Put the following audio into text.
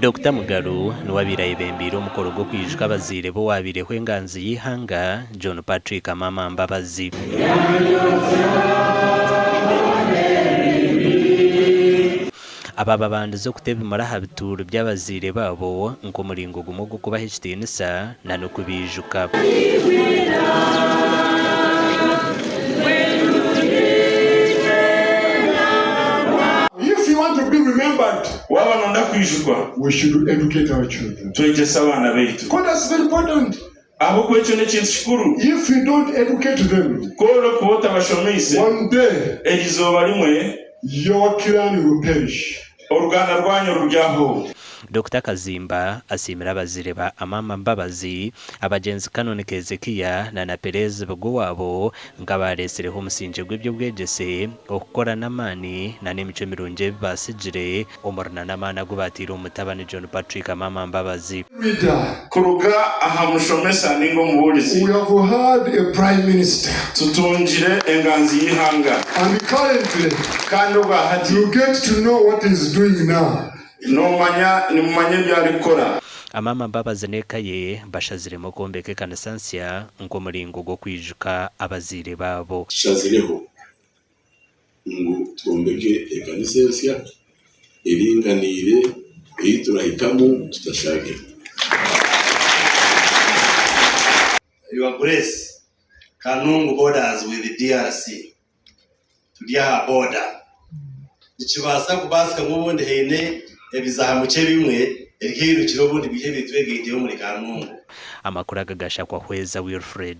Dr. Mugaru nuwabiraye bembira umukoro gwo kwijuka abazire bo wabireho enganzi y'ihanga John Patrick Amama Mbabazi. Ababa bandizo kuteba maraha bituru by'abazire babo ngo muringo gumo gwo kuba HTNSA na no kubijuka. If you want to be remembered, we should educate our children. That's very important. If you don't educate them, one day your clan will perish. Dr. Kazimba asimira abazire ba Amama Mbabazi abagenzi Kanungu Kezekiya na Perez bwabo ngabaresereho umusinje gw'ibyo bwegese okukora namani na n'imico mirunje basijire umurna namana gubatira umutabani John Patrick Amama Mbabazi. Kuruga aha kushomesa ningo mubulizi. We have had a prime minister. Tutunjire enganzi y'ihanga. And currently, kandi you get to know what he's doing now. No manya ni mumanye byarikora. Amama Mbabazi nekaye bashaziremo kombeke kanasansia ngo muringo gwo kwijuka abazire babo. Shazireho ngo twombeke ekanisensia iringanire turahitamo tutashake. Your Grace, Kanungu borders with the DRC. Tudia border. Ichibasa kubasika mubundi hene ebizahamuce bimwe erikiro kirobundi bihe bitwegeye muri Kanungu. Amakuru agagasha kwa Hweza Wilfred.